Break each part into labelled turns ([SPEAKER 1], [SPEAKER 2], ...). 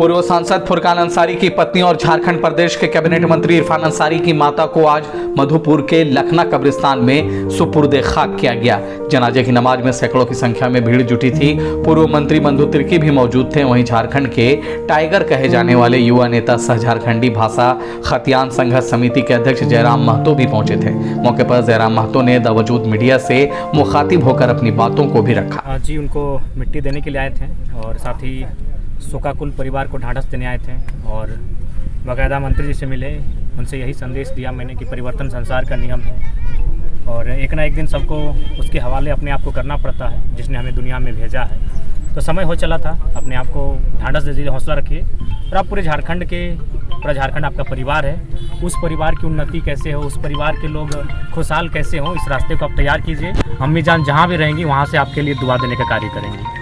[SPEAKER 1] पूर्व सांसद फुरकान अंसारी की पत्नी और झारखंड प्रदेश के कैबिनेट मंत्री इरफान अंसारी की माता को आज मधुपुर के लखना कब्रिस्तान में सुपुर्द खाक किया गया। जनाजे की नमाज में सैकड़ों की संख्या में भीड़ जुटी थी। पूर्व मंत्री बंधु तिर्की भी मौजूद थे। वहीं झारखंड के टाइगर कहे जाने वाले युवा नेता सह झारखंडी भाषा खतियान संघर्ष समिति के अध्यक्ष जयराम महतो भी पहुंचे थे। मौके पर जयराम महतो ने बावजूद मीडिया से मुखातिब होकर अपनी बातों को भी रखा।
[SPEAKER 2] जी उनको मिट्टी देने के लिए आए थे और साथ ही शोकाकुल परिवार को ढांढस देने आए थे और बाकायदा मंत्री जी से मिले, उनसे यही संदेश दिया मैंने कि परिवर्तन संसार का नियम है और एक ना एक दिन सबको उसके हवाले अपने आप को करना पड़ता है जिसने हमें दुनिया में भेजा है। तो समय हो चला था, अपने आप को ढांढस दे दीजिए, हौसला रखिए और आप पूरे झारखंड आपका परिवार है। उस परिवार की उन्नति कैसे हो, उस परिवार के लोग खुशहाल कैसे हो, इस रास्ते को आप तैयार कीजिए। अम्मी जान जहाँ भी रहेंगी वहाँ से आपके लिए दुआ देने का कार्य करेंगे।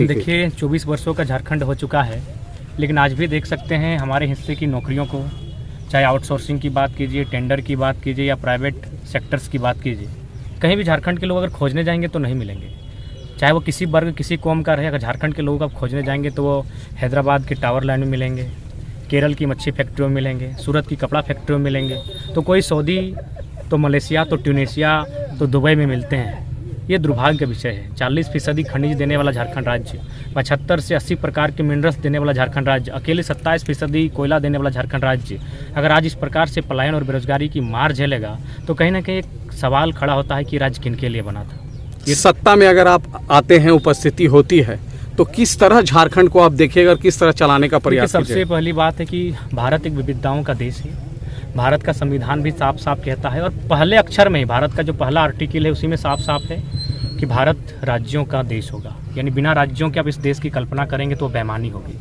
[SPEAKER 2] देखिए 24 वर्षों का झारखंड हो चुका है, लेकिन आज भी देख सकते हैं हमारे हिस्से की नौकरियों को, चाहे आउटसोर्सिंग की बात कीजिए, टेंडर की बात कीजिए या प्राइवेट सेक्टर्स की बात कीजिए, कहीं भी झारखंड के लोग अगर खोजने जाएंगे तो नहीं मिलेंगे। चाहे वो किसी वर्ग किसी कौम का रहे, अगर झारखंड के लोगों को आप खोजने जाएंगे तो वो हैदराबाद के टावर लाइन में मिलेंगे, केरल की मच्छी फैक्ट्रियों में मिलेंगे, सूरत की कपड़ा फैक्ट्रियों में मिलेंगे, तो कोई सऊदी तो मलेशिया तो ट्यूनीशिया तो दुबई में मिलते हैं। ये दुर्भाग्य का विषय है। 40% खनिज देने वाला झारखंड राज्य, 75 से 80 प्रकार के मिनरल्स देने वाला झारखंड राज्य, अकेले 27% कोयला देने वाला झारखंड राज्य अगर आज इस प्रकार से पलायन और बेरोजगारी की मार झेलेगा तो कहीं ना कहीं एक सवाल खड़ा होता है कि राज्य किन के लिए बना था।
[SPEAKER 3] ये सत्ता में अगर आप आते हैं, उपस्थिति होती है, तो किस तरह झारखंड को आप देखिएगा, किस तरह चलाने का प्रयास कीजिएगा?
[SPEAKER 2] सबसे पहली बात है कि भारत एक विविधताओं का देश है। भारत का संविधान भी साफ साफ कहता है और पहले अक्षर में ही भारत का जो पहला आर्टिकल है उसी में साफ साफ है कि भारत राज्यों का देश होगा। यानी बिना राज्यों के आप इस देश की कल्पना करेंगे तो बेईमानी होगी।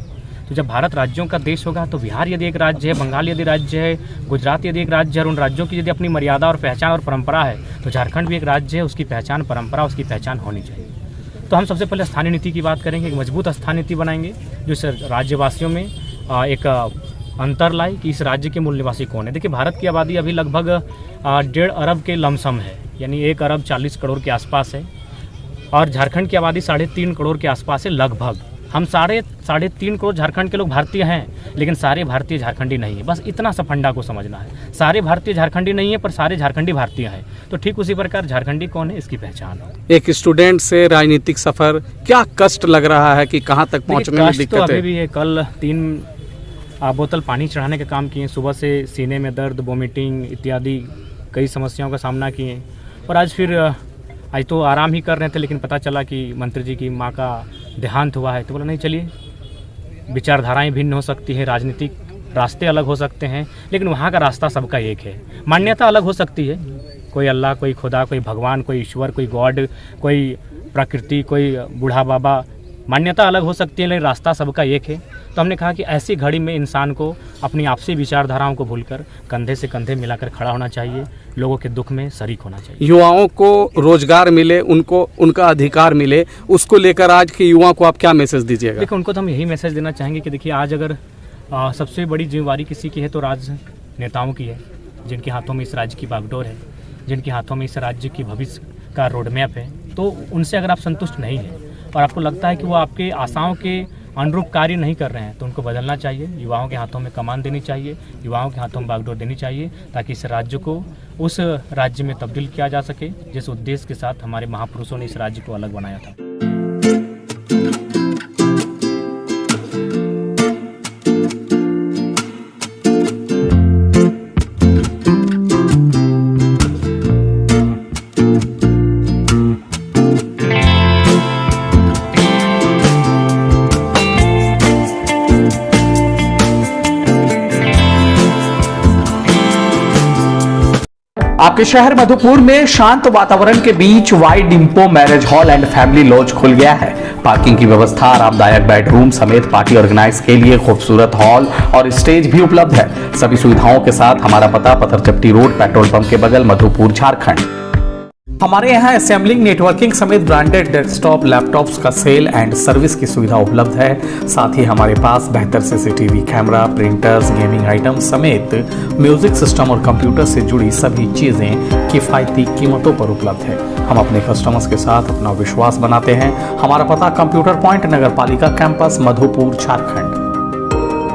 [SPEAKER 2] तो जब भारत राज्यों का देश होगा तो बिहार यदि एक राज्य है, बंगाल यदि राज्य है, गुजरात यदि एक राज्य है और उन राज्यों की यदि अपनी मर्यादा और पहचान और परंपरा है तो झारखंड भी एक राज्य है, उसकी पहचान परंपरा उसकी पहचान होनी चाहिए। तो हम सबसे पहले स्थानीय नीति की बात करेंगे, एक मजबूत स्थानीय नीति बनाएंगे जो इस राज्यवासियों में एक अंतर लाए कि इस राज्य के मूल निवासी कौन है। देखिए भारत की आबादी अभी लगभग 1.5 अरब के लमसम है, यानी 1 अरब 40 करोड़ के आसपास है और झारखंड की आबादी 3.5 करोड़ के आसपास है लगभग। हम 3.5 करोड़ झारखंड के लोग भारतीय हैं, लेकिन सारे भारतीय झारखंडी नहीं है। बस इतना सा फंडा को समझना है। सारे भारतीय झारखंडी नहीं है पर सारे झारखंडी भारतीय हैं। तो ठीक उसी प्रकार झारखंडी कौन है इसकी पहचान हो।
[SPEAKER 3] एक स्टूडेंट से राजनीतिक सफर क्या कष्ट लग रहा है कि कहाँ तक पहुँचने में दिक्कत है?
[SPEAKER 2] तो अभी भी है। कल 3 बोतल पानी चढ़ाने का काम किए, सुबह से सीने में दर्द, वोमिटिंग इत्यादि कई समस्याओं का सामना किए और आज फिर आज तो आराम ही कर रहे थे, लेकिन पता चला कि मंत्री जी की माँ का देहांत हुआ है। तो बोला नहीं चलिए, विचारधाराएं भिन्न हो सकती हैं, राजनीतिक रास्ते अलग हो सकते हैं, लेकिन वहाँ का रास्ता सबका एक है। मान्यता अलग हो सकती है, कोई अल्लाह, कोई खुदा, कोई भगवान, कोई ईश्वर, कोई गॉड, कोई प्रकृति, कोई बूढ़ा बाबा, मान्यता अलग हो सकती है लेकिन रास्ता सबका एक है। तो हमने कहा कि ऐसी घड़ी में इंसान को अपनी आपसी विचारधाराओं को भूलकर कंधे से कंधे मिलाकर खड़ा होना चाहिए, लोगों के दुख में शरीक होना चाहिए।
[SPEAKER 3] युवाओं को रोजगार मिले, उनको उनका अधिकार मिले, उसको लेकर आज के युवाओं को आप क्या मैसेज दीजिएगा?
[SPEAKER 2] देखिए उनको तो हम यही मैसेज देना चाहेंगे कि देखिए आज अगर सबसे बड़ी जिम्मेवारी किसी की है तो राजनेताओं की है, जिनके हाथों में इस राज्य की बागडोर है, जिनके हाथों में इस राज्य की भविष्य का रोडमैप है। तो उनसे अगर आप संतुष्ट नहीं हैं और आपको लगता है कि वो आपके आशाओं के अनुरूप कार्य नहीं कर रहे हैं तो उनको बदलना चाहिए। युवाओं के हाथों में कमान देनी चाहिए, युवाओं के हाथों में बागडोर देनी चाहिए ताकि इस राज्य को उस राज्य में तब्दील किया जा सके जिस उद्देश्य के साथ हमारे महापुरुषों ने इस राज्य को अलग बनाया था।
[SPEAKER 1] आपके शहर मधुपुर में शांत वातावरण के बीच वाइड इंपो marriage hall and family lodge खुल गया है। पार्किंग की व्यवस्था, आरामदायक बेडरूम समेत पार्टी ऑर्गेनाइज के लिए खूबसूरत हॉल और स्टेज भी उपलब्ध है। सभी सुविधाओं के साथ हमारा पता पत्थरचट्टी रोड, पेट्रोल पंप के बगल, मधुपुर, झारखंड। हमारे यहाँ असेंबलिंग, नेटवर्किंग समेत ब्रांडेड डेस्कटॉप लैपटॉप्स का सेल एंड सर्विस की सुविधा उपलब्ध है। साथ ही हमारे पास बेहतर CCTV camera, printers, gaming item समेत म्यूजिक सिस्टम और कंप्यूटर से जुड़ी सभी चीजें किफायती कीमतों पर उपलब्ध है। हम अपने कस्टमर्स के साथ अपना विश्वास बनाते हैं। हमारा पता कंप्यूटर पॉइंट, नगर पालिका कैंपस, मधुपुर, झारखंड।